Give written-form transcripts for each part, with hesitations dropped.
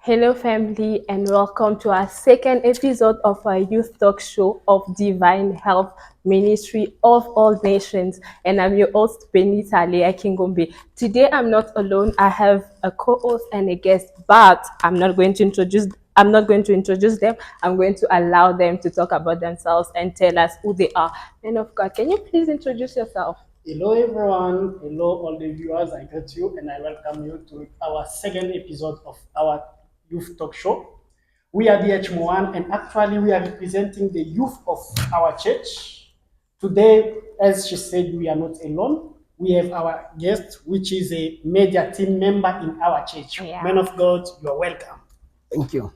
Hello, family, and welcome to our second episode of our youth talk show of Divine Health Ministry of All Nations. And I'm your host, Benita Lea Kingombe. Today, I'm not alone. I have a co-host and a guest, but I'm not going to introduce them. I'm going to allow them to talk about themselves and tell us who they are. Men of God, can you please introduce yourself? Hello everyone, hello all the viewers, I greet you and I welcome you to our second episode of our youth talk show. We are DHMOAN and actually we are representing the youth of our church. Today, as she said, we are not alone. We have our guest, which is a media team member in our church. Yeah. Man of God, you are welcome. Thank you.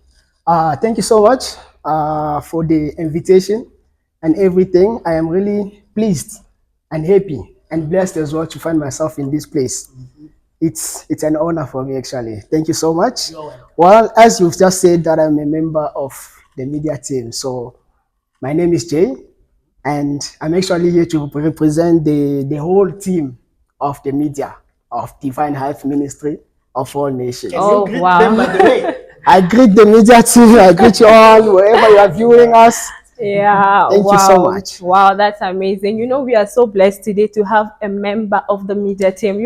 Thank you so much for the invitation and everything. I am really pleased and happy and blessed as well to find myself in this place. It's an honor for me actually. Thank you so much. You're welcome. Well, as you've just said that I'm a member of the media team. So my name is Jay and I'm actually here to represent the whole team of the media of Divine Health Ministry of All Nations. Can Oh, you greet wow. them by the way? I greet the media team. I greet you all wherever you are viewing us. Yeah, Thank you so much. Wow, that's amazing. We are so blessed today to have a member of the media team.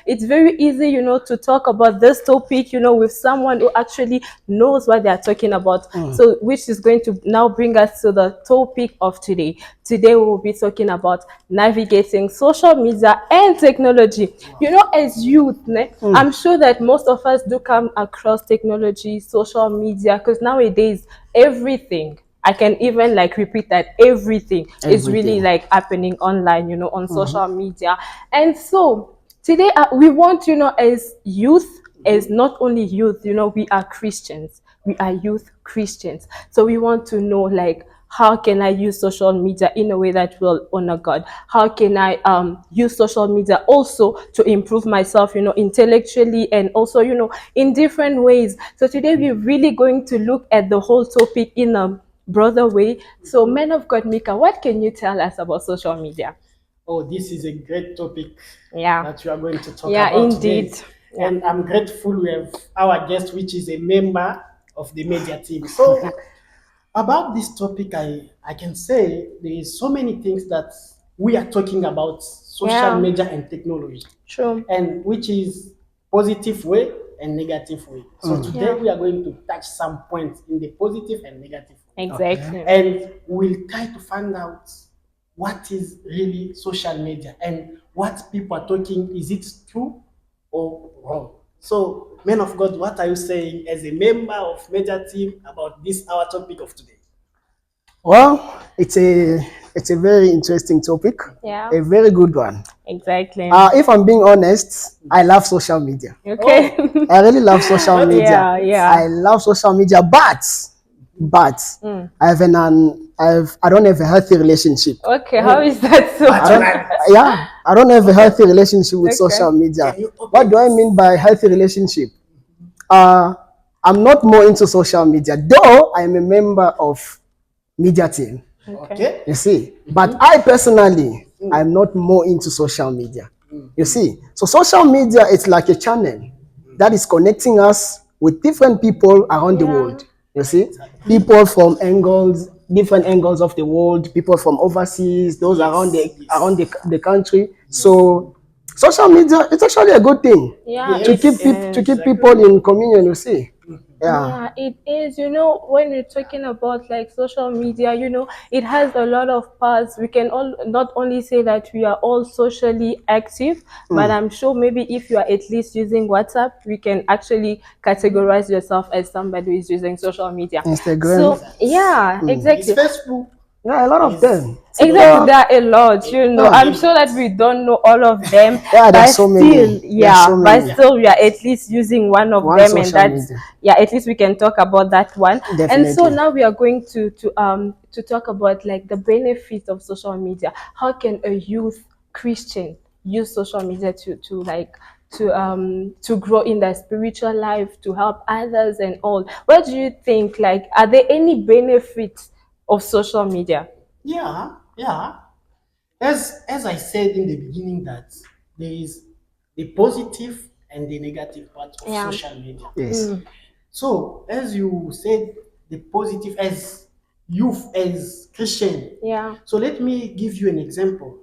It's very easy, to talk about this topic, with someone who actually knows what they are talking about. So, which is going to now bring us to the topic of today. Today, we will be talking about navigating social media and technology. As youth, I'm sure that most of us do come across technology, social media, because nowadays, everything. I can even repeat that everything is really happening online, on social media. And so today we want, as youth, as not only youth, we are Christians. We are youth Christians. So we want to know how can I use social media in a way that will honor God? How can I use social media also to improve myself, intellectually and also, in different ways. So today we're really going to look at the whole topic in a broader way. So, man of God, Mika, what can you tell us about social media? Oh, this is a great topic Yeah. that we are going to talk Yeah, about indeed. today. Yeah. And I'm grateful we have our guest, which is a member of the media team. So, about this topic, I can say there is so many things that we are talking about social Yeah. media and technology, True. and which is positive way and negative way. So today Yeah. we are going to touch some points in the positive and negative way. Exactly. And we'll try to find out what is really social media and what people are talking, is it true or wrong? So, men of God, what are you saying as a member of media team about this our topic of today? Well, it's a very interesting topic. Yeah. A very good one. Exactly. If I'm being honest, I love social media. Okay. I really love social media. Yeah. I love social media, but I don't have a healthy relationship. Okay. How is that so? I don't have a healthy relationship with Okay. social media. Can you open What do I this? mean by healthy relationship? I'm not more into social media, though I'm a member of media team. Okay. You see, but I personally, I'm not more into social media. You see, so social media is like a channel that is connecting us with different people around the Yeah. world. You see, people from different angles of the world, people from overseas, those around the country. So social media, it's actually a good thing Yeah. to It keep people in communion. You see, Yeah, it is. When we're talking about social media, it has a lot of parts. We can all not only say that we are all socially active, but I'm sure maybe if you are at least using WhatsApp, we can actually categorize yourself as somebody who is using social media. Instagram. So yeah, It's exactly. Facebook. Yeah, a lot of them. Exactly, there are a lot, I'm sure that we don't know all of them, Yeah, but there's so many. still, yeah, There's so but many. still we are at least using one of One them, and social that's, media. yeah, at least we can talk about that one. And so Definitely. now we are going to talk about the benefits of social media. How can a youth Christian use social media to grow in their spiritual life, to help others and all? What do you think? Are there any benefits of social media? Yeah. As I said in the beginning, that there is the positive and the negative part of Yeah. social media. Yes. So, as you said, the positive as youth, as Christian. Yeah. So, let me give you an example.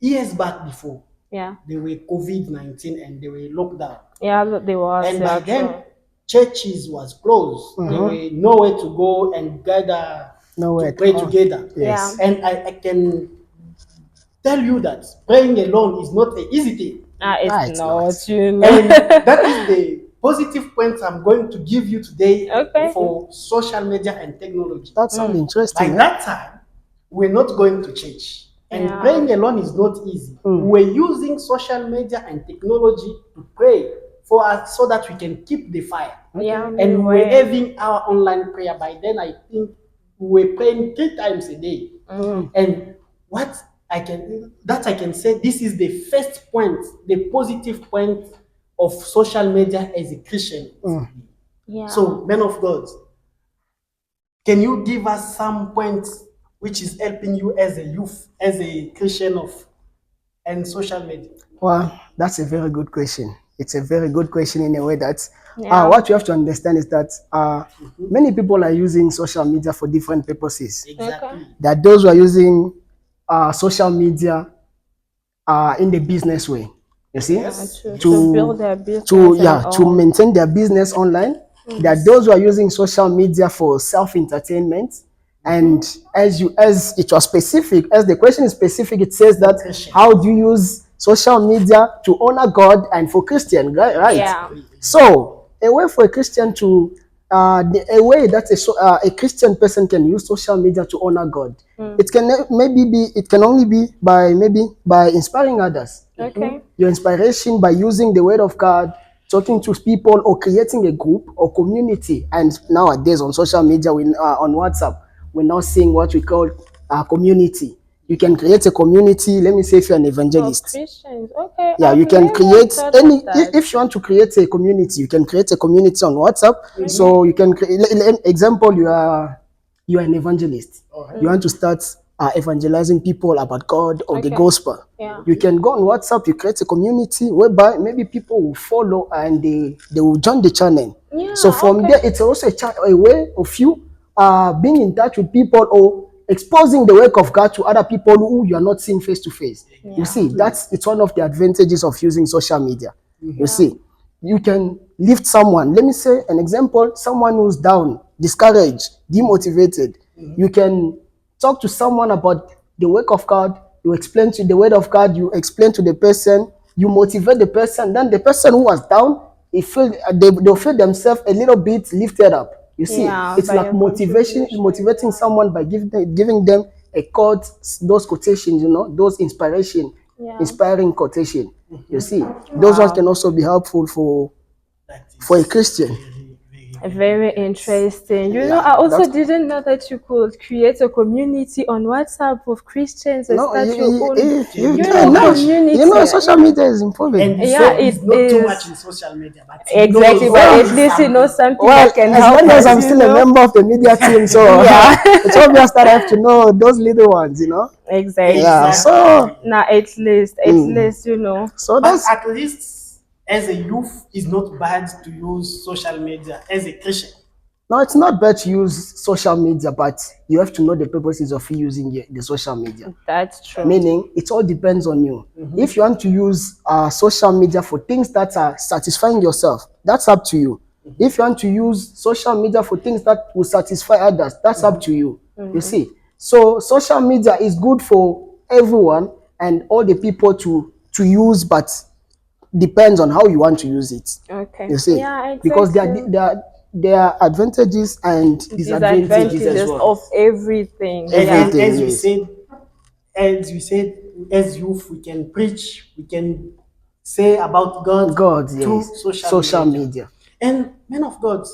Years back before, Yeah. there were COVID-19 and they were locked down. Yeah, they was. And Yeah, by then, true. churches was closed. There were nowhere to go and gather Nowhere to pray to go. together. Yes. Yeah. And I can tell you that praying alone is not an easy thing. It's It's not, not. you know. And that is the positive point I'm going to give you today Okay. for social media and technology. That sounds By interesting. Eh? that time, we're not going to church. And Yeah. praying alone is not easy. We're using social media and technology to pray for us so that we can keep the fire. Yeah, And we're having our online prayer. By then, I think we're praying 3 times a day. And what I can say, this is the first point, the positive point of social media as a Christian. Yeah. So, men of God, can you give us some points which is helping you as a youth, as a Christian and social media? Well, that's a very good question. It's a very good question in a way that Yeah. what you have to understand is that many people are using social media for different purposes. Exactly. There are those who are using social media in the business way. You see, Yes. to build their business. to maintain their business online. There are those who are using social media for self-entertainment. And as it was specific, as the question is specific, it says that how do you use social media to honor God and for Christian, right? Yeah. So a way for a Christian to a way that a Christian person can use social media to honor God. It can only be by inspiring others. Okay. Your inspiration by using the word of God, talking to people, or creating a group or community. And nowadays on social media, on WhatsApp, we're now seeing what we call a community. You can create a community. Let me say, if you're an evangelist, Christians. Okay. yeah, you can never create thought any. of that. If you want to create a community, you can create a community on WhatsApp. So you can create. Example, you are an evangelist. You want to start evangelizing people about God or the Okay. gospel. Yeah. You can go on WhatsApp. You create a community whereby maybe people will follow and they will join the channel. Yeah, So from there, it's also a way of you being in touch with people or exposing the work of God to other people who you are not seeing face to face. You see, it's one of the advantages of using social media. You see, you can lift someone. Let me say an example: someone who's down, discouraged, demotivated. You can talk to someone about the work of God. You explain to the word of God. You explain to the person. You motivate the person. Then the person who was down, they'll feel themselves a little bit lifted up. You see, Yeah, it's by like your motivation, contribution, motivating someone by giving them a quote, those quotations, those inspiring quotation. You see, those ones can also be helpful for a Christian. Very interesting. I also didn't know that you could create a community on WhatsApp of Christians and start your own community. Social media is improving. And you Yeah, said it it's not too is. much in social media, but Exactly, but at least something Well, that can as help long as us, I'm still a member of the media team, so it's obvious that I have to know those little ones, Exactly. Yeah, so Now at least, so But that's at least as a youth, it's not bad to use social media as a Christian. no, it's not bad to use social media, but you have to know the purposes of using the social media. That's true. Meaning, it all depends on you. If you want to use social media for things that are satisfying yourself, that's up to you. If you want to use social media for things that will satisfy others, that's up to you. You see, so social media is good for everyone and all the people to use, but depends on how you want to use it. Okay. You see, Yeah, exactly. because there are advantages and disadvantages as well. of everything. Everything. As we Yes. said, as youth, we can preach, we can say about God through Yes. social media. media. And men of God,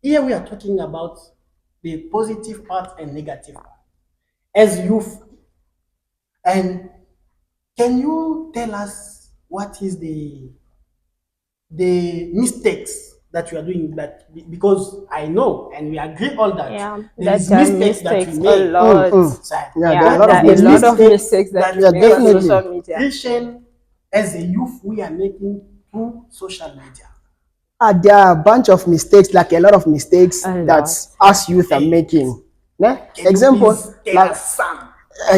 here we are talking about the positive part and negative part. As youth, and can you tell us what is the mistakes that you are doing? That because I know and we agree all that there is mistakes that we a make. lot. Yeah, there are a lot of mistakes that we make on definitely. social media. Christian, as a youth, we are making through social media. There are a bunch of mistakes, like a lot of mistakes A that lot. us youth are making. Yeah? Can you Example, please tell like us some?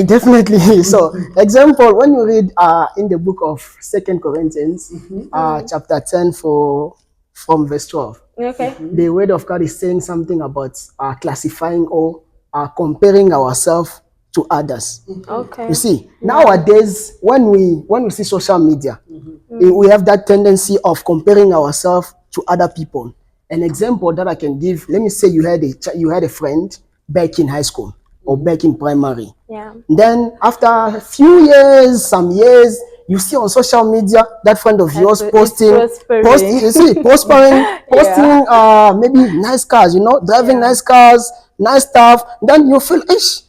definitely. So, example, when you read in the book of Second Corinthians, chapter 10 from verse 12, Okay. the word of God is saying something about classifying or comparing ourselves to others. Okay. You see, Yeah. nowadays when we see social media, we have that tendency of comparing ourselves to other people. An example that I can give: let me say you had a friend back in high school or back in primary. Yeah. Then after a few years, some years, you see on social media that friend of yours It's posting, prospering. you see, prospering, posting Yeah. maybe nice cars, driving Yeah. nice cars, nice stuff. Then you feel, ish,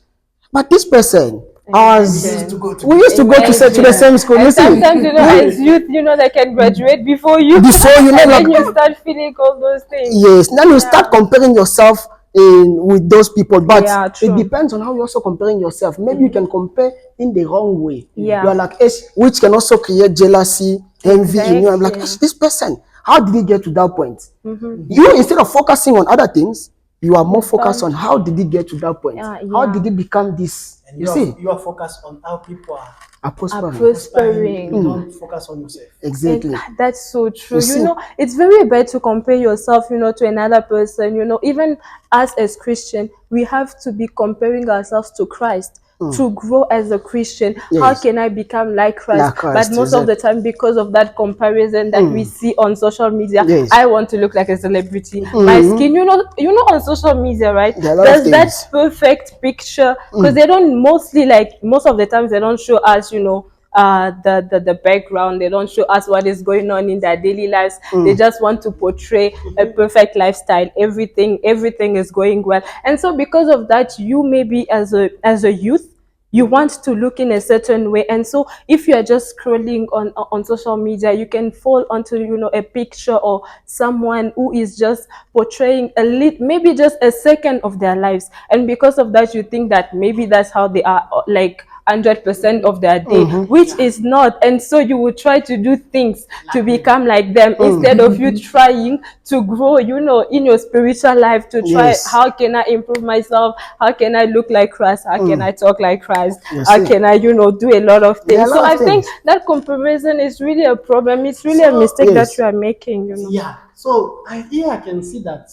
but this person, Imagine. we used to go to the Imagine. same school, you And see. sometimes, as youth, they can graduate before you. Before you know, And like, then you start feeling all those things. yes, then you start Yeah. comparing yourself with those people, but Yeah, it true. depends on how you're also comparing yourself. Maybe you can compare in the wrong way. Yeah. You're like, which can also create jealousy, envy in you. I'm like, Exactly. this person, how did he get to that point? You, instead of focusing on other things, you are more focused on how did he get to that point? How did he become this? And You see, you are focused on how people are prospering. Prospering. You don't focus on yourself. Exactly. That's so true. You see, It's very bad to compare yourself, to another person. Even us as Christian, we have to be comparing ourselves to Christ to grow as a Christian. How Yes. can I become like Christ? Like Christ, But most of the time, because of that comparison that we see on social media, Yes. I want to look like a celebrity. My skin, on social media, right? There are a lot of There's that things. perfect picture because they don't mostly, like, most of the times they don't show us, the background. They don't show us what is going on in their daily lives. They just want to portray a perfect lifestyle. Everything is going well, and so because of that, you maybe as a youth, you want to look in a certain way, and so if you are just scrolling on social media, you can fall onto a picture or someone who is just portraying maybe just a second of their lives, and because of that you think that maybe that's how they are, like 100% of their day, which is not. And so you will try to do things to become like them instead of you trying to grow, in your spiritual life, to try, Yes. how can I improve myself? How can I look like Christ? How can I talk like Christ? You How see. can I, do a lot of There are a things? So lot I of think things. that comparison is really a problem. It's really a So, mistake that yes. you are making. Yeah. So here I can see that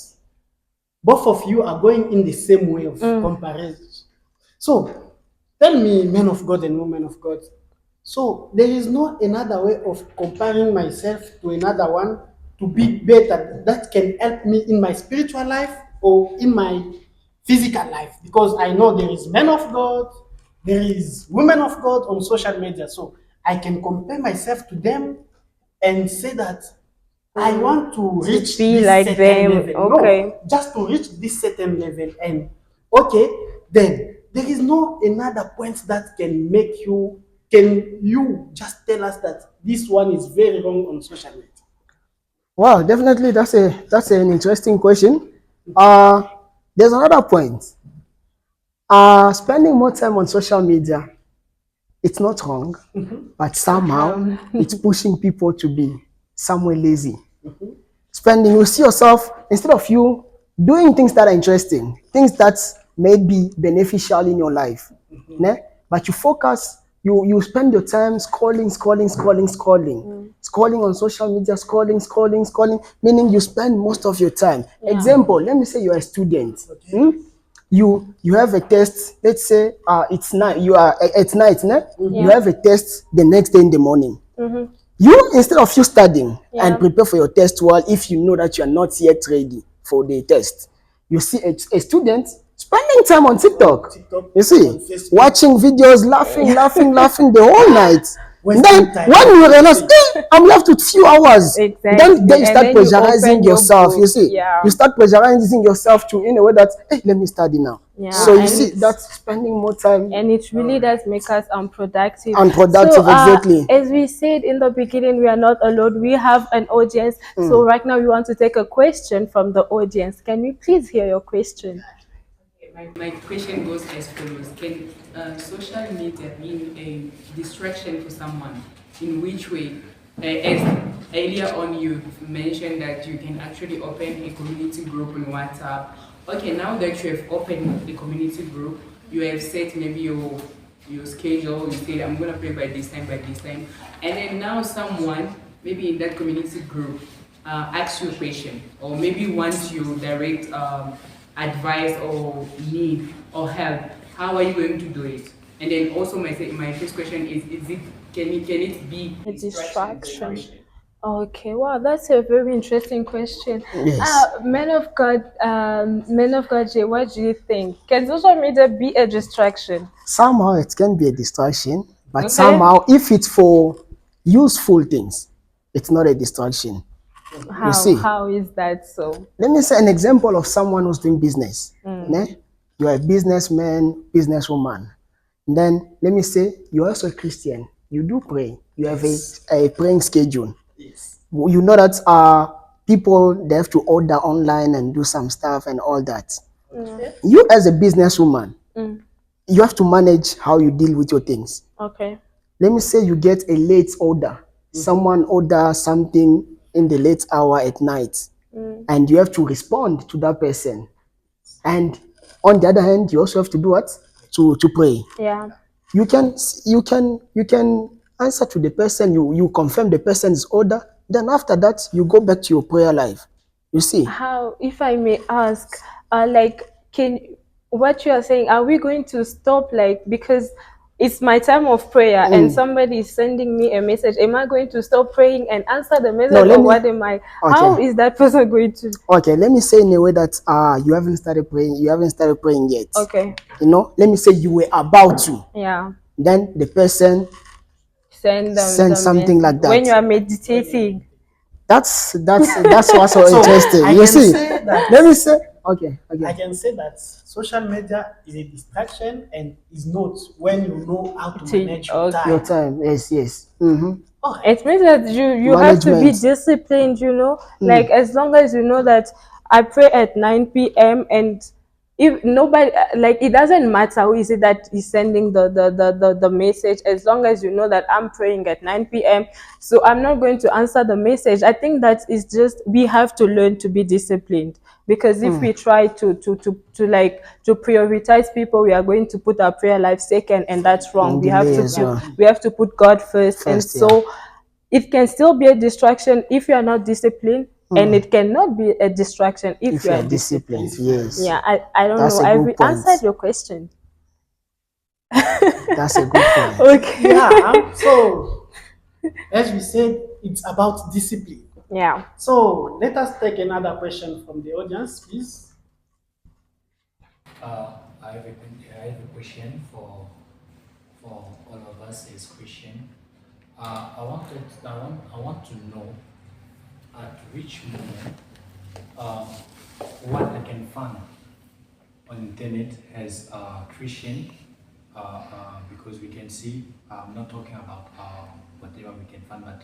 both of you are going in the same way of comparison. So tell me, men of God and women of God. So there is no another way of comparing myself to another one to be better that can help me in my spiritual life or in my physical life, because I know there is men of God, there is women of God on social media. So I can compare myself to them and say that I want to reach be this like certain them. level. Okay. No, just to reach this certain level. And okay, then there is no another point that can make you, can you just tell us that this one is very wrong on social media? Wow, definitely that's an interesting question. There's another point. Spending more time on social media, it's not wrong, but somehow it's pushing people to be somewhere lazy. Spending, you see yourself, instead of you doing things that are interesting, things that may be beneficial in your life, ne? But you focus, you spend your time scrolling on social media, scrolling, meaning you spend most of your time. Example, let me say you're a student. You have a test, let's say it's night, you are at night, ne? You have a test the next day in the morning. You, instead of you studying and prepare for your test, well, if you know that you are not yet ready for the test, you see a student spending time on TikTok. You see, watching videos, laughing the whole night. Then when you realize, I'm left with few hours, Exactly. then you And start then you pressurizing open your yourself. You book. see, Yeah. you start pressurizing yourself to in a way that, hey, let me study now. Yeah, So you and see, that's spending more time. and it really does make us unproductive. Unproductive, So, exactly. as we said in the beginning, we are not alone. We have an audience. So right now, we want to take a question from the audience. Can we please hear your question? My question goes as follows. Can social media be a distraction for someone? In which way? As earlier on you mentioned that you can actually open a community group on WhatsApp. Okay, now that you have opened the community group, you have set maybe your schedule. You say I'm gonna pray by this time, and then now someone maybe in that community group asks you a question, or maybe wants you direct advice or need or help. How are you going to do it? And then also my first question is it can it be A distraction to distraction. Christian? Okay, wow, that's a very interesting question. Yes. Man of God, Jay, what do you think? Can social media be a distraction? Somehow it can be a distraction, but Okay. somehow if it's for useful things, it's not a distraction. You How? see, How is that so? let me say an example of someone who's doing business. Ne? You are a businessman, businesswoman. Then let me say you're also a Christian. You do pray. You have a praying schedule. Yes. You know that people they have to order online and do some stuff and all that. Okay. You as a businesswoman, Mm, you have to manage how you deal with your things. okay. Let me say you get a late order. Someone order something in the late hour at night, and you have to respond to that person. And on the other hand, you also have to do what? To pray. Yeah. You can answer to the person, you confirm the person's order, then after that you go back to your prayer life. You see? How, if I may ask, like, can what you are saying, are we going to stop, like, because it's my time of prayer and somebody is sending me a message, am I going to stop praying and answer the No, message, let or me what am I, okay. how is that person going to, Okay, let me say in a way that you haven't started praying yet. okay, Let me say you were about to. yeah, Then the person send them sends the something message like when you that. are meditating? That's what's so So interesting. I You can see? say that Let me say okay, I okay. can say that social media is a distraction and is not when you know how to To, manage your okay. Your time. time, yes. All right. It means that you have to be Management. disciplined, like, as long as you know that I pray at 9 p.m. and if nobody, like, it doesn't matter who is it that is sending the message, as long as you know that I'm praying at 9 p.m. So I'm not going to answer the message. I think that is just, we have to learn to be disciplined, because if we try to prioritize people, we are going to put our prayer life second, and that's wrong. And delay as well. We have to put God first. And First, yeah. so it can still be a distraction if you are not disciplined, and it cannot be a distraction if If you you are are disciplined, disciplined. yes. Yeah, I don't That's know, a I've good point. answered your question. That's a good point. Okay. Yeah. So as we said, it's about discipline. Yeah. So let us take another question from the audience, please. I have a question for all of us as Christian. I want to know at which moment uh, what I can find on internet as a Christian, because we can see. I'm not talking about whatever we can find, but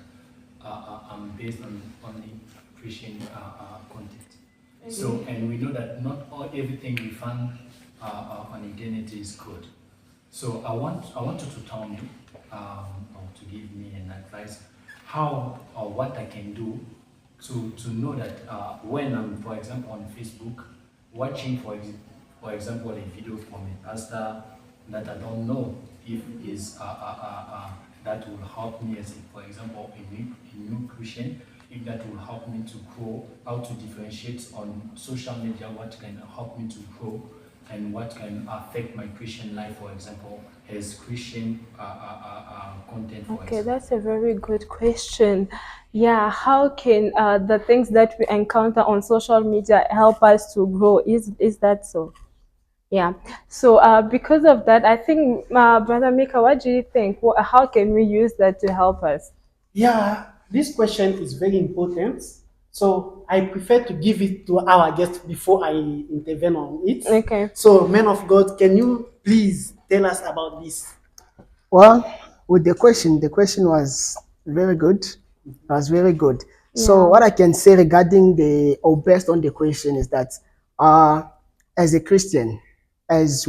I'm based on only Christian content. So, and we know that not everything we find on internet is good. So I wanted to tell me, or to give me an advice, how or what I can do to know that when I'm, for example, on Facebook, watching, for example, a video from a pastor that I don't know if is that will help me as, for example, a new Christian, if that will help me to grow, how to differentiate on social media, what can help me to grow, and what can affect my Christian life, for example, as Christian content, for Okay, example. that's a very good question. Yeah, how can the things that we encounter on social media help us to grow? Is that so? Yeah. So because of that, I think, Brother Mika, what do you think? How can we use that to help us? Yeah, this question is very important. So I prefer to give it to our guest before I intervene on it. Okay. So, man of God, can you please tell us about this? Well, with the question was very good. Was very good. So Yeah. what I can say regarding or based on the question is that, uh, as a Christian, as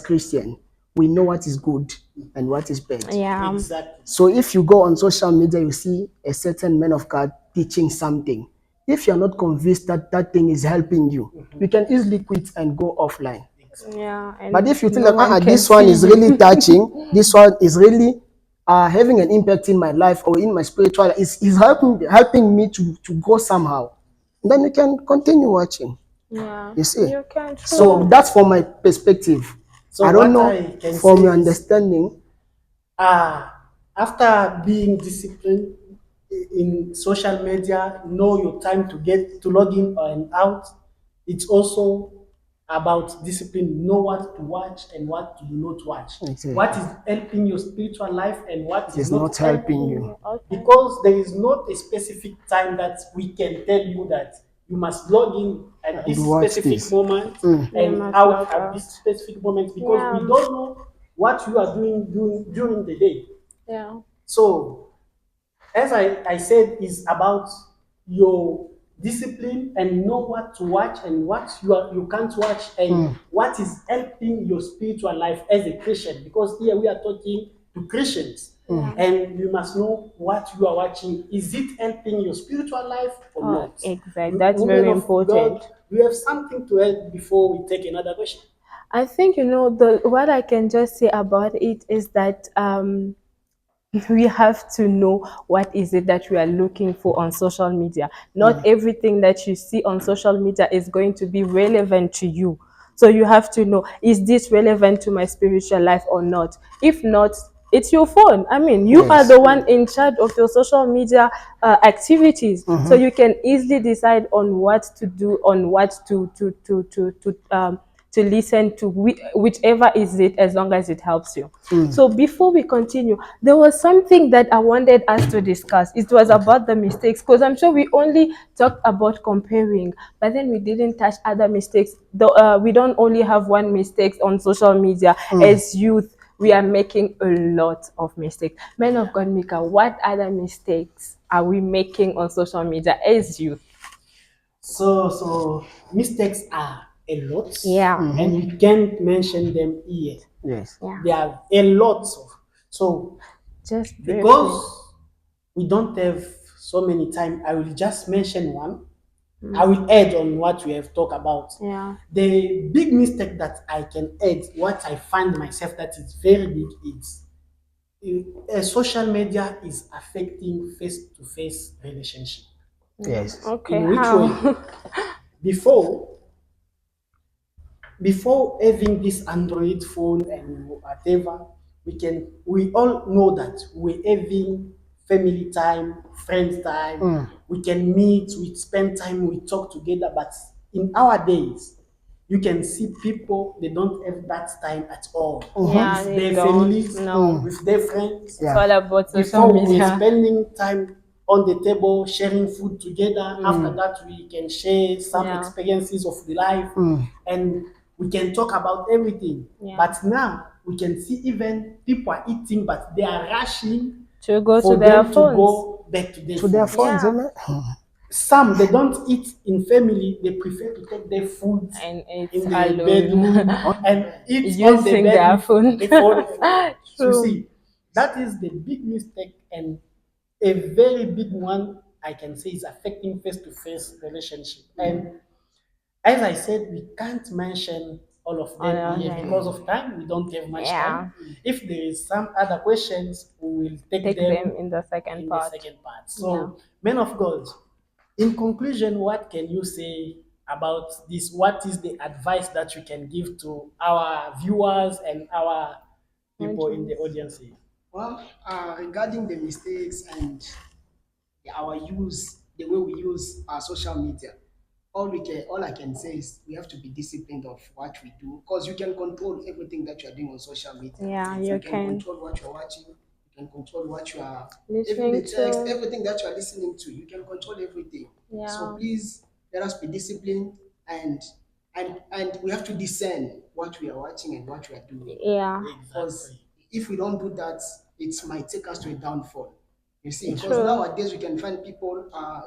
Christian, we know what is good and what is bad. Yeah. Exactly. So if you go on social media, you see a certain man of God teaching something. If you're not convinced that that thing is helping you, you can easily quit and go offline. Yeah. But And if you think no that one can this one see is you. really touching, this one is really having an impact in my life or in my spiritual life, is helping me to go somehow, then you can continue watching. Yeah. You see? You can, So true. that's from my perspective. So I don't what know I can from say your is, understanding. after being disciplined in social media, know your time to get to log in and out. It's also about discipline. Know what to watch and what to not watch. Exactly. What is helping your spiritual life and what It is is not not helping helping. you. Okay. Because there is not a specific time that we can tell you that you must log in at And this watch specific this. moment You and must out log at out. this specific moment, because we Yeah. don't know what you are doing during the day. Yeah. So, as I said, is about your discipline and know what to watch and what you can't watch and what is helping your spiritual life as a Christian. Because here we are talking to Christians, Yeah. and you must know what you are watching. Is it helping your spiritual life or Oh, not? exactly. That's Women very of God, important. we have something to add before we take another question. I think the what I can just say about it is that we have to know what is it that we are looking for on social media. Not everything that you see on social media is going to be relevant to you. So you have to know, is this relevant to my spiritual life or not? If not, it's your phone. I mean, you are Yes. the one in charge of your social media activities, so you can easily decide on what to do, on what to listen to, whichever is it, as long as it helps you. So before we continue, there was something that I wanted us to discuss. It was about the mistakes, because I'm sure we only talked about comparing, but then we didn't touch other mistakes. We don't only have one mistake on social media. As youth, we are making a lot of mistakes. Men of God, Mika, what other mistakes are we making on social media as youth? So mistakes are a lot, Yeah. and we can't mention them here. Yes. Yeah. There are a lot of, so Just because briefly. we don't have so many time, I will just mention one. I will add on what we have talked about. Yeah. The big mistake that I can add, what I find myself that is very big, is social media is affecting face-to-face relationship. Yes. Okay, In which way? how? Before, before having this Android phone and whatever, we all know that we're having family time, friends time, we can meet, we spend time, we talk together. But in our days, you can see people, they don't have that time at all Yeah, with they their don't. families, No. with their friends. It's Yeah. all about social Before we were media. spending time on the table sharing food together. After that, we can share some Yeah. experiences of the life, and we can talk about everything. Yeah. But now we can see even people are eating, but they are rushing To go to for their them to phones. go back to their To their phones. phones, Yeah. amen. Some, they don't eat in family, they prefer to take their food And it's in the bedroom alone. and eat on the Using bed their with phone. the phone. So you True. see, that is the big mistake, and a very big one I can say is affecting face-to-face relationship. And as I said, we can't mention all of them here Okay. because of time. We don't have much Yeah. time. If there is some other questions, we will take Take them them in the second in the part. second part. Yeah. So, men of God, in conclusion, what can you say about this? What is the advice that you can give to our viewers and our people in the audience here? Well, regarding the mistakes and the way we use our social media, all I can say is we have to be disciplined of what we do, because you can control everything that you are doing on social media. Yeah, You you can can. control what you are watching. You can control what you are, even Listening the text, to. everything that you are listening to. You can control everything. So Yeah. please let us be disciplined, and and we have to discern what we are watching and what we are doing. Yeah. Because if we don't do that, it might take us to a downfall. You see, because True. nowadays you can find people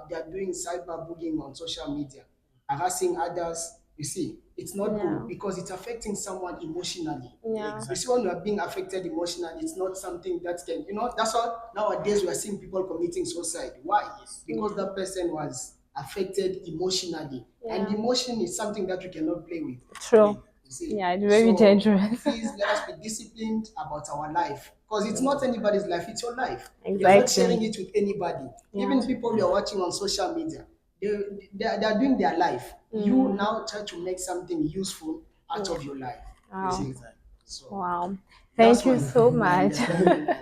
they are doing cyberbullying on social media, harassing others. You see, it's not Yeah. good because it's affecting someone emotionally. Yeah. You see, when we are being affected emotionally, it's not something that can, that's why nowadays we are seeing people committing suicide. Why? Because that person was affected emotionally. And Yeah. emotion is something that you cannot play with. True. You see? Yeah, it's very So dangerous. please let us be disciplined about our life. Because it's not anybody's life, it's your life. You're not Exactly. sharing it with anybody. Yeah. Even people you're watching on social media, they are doing their life. You now try to make something useful out of your life. You Wow. see? So Wow. that's Thank you my so my much. understanding.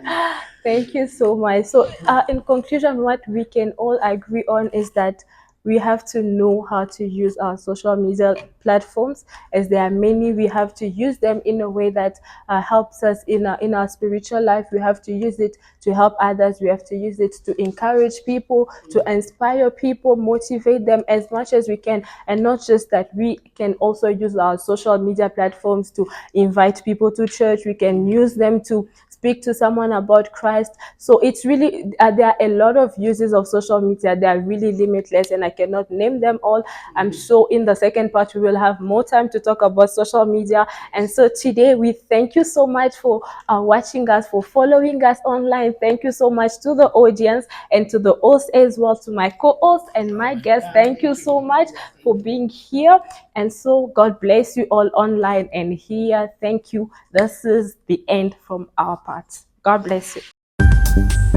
Thank you so much. So, in conclusion, what we can all agree on is that we have to know how to use our social media platforms, as there are many. We have to use them in a way that helps us in our spiritual life. We have to use it to help others. We have to use it to encourage people, to inspire people, motivate them as much as we can. And not just that, we can also use our social media platforms to invite people to church. We can use them to speak to someone about Christ. So it's really, there are a lot of uses of social media. They are really limitless, and I cannot name them all. I'm sure in the second part we will have more time to talk about social media. And so today we thank you so much for watching us, for following us online. Thank you so much to the audience and to the host as well, to my co-host and my guest. Thank you so much for being here. And so God bless you all online and here. Thank you. This is the end from our part. God bless you.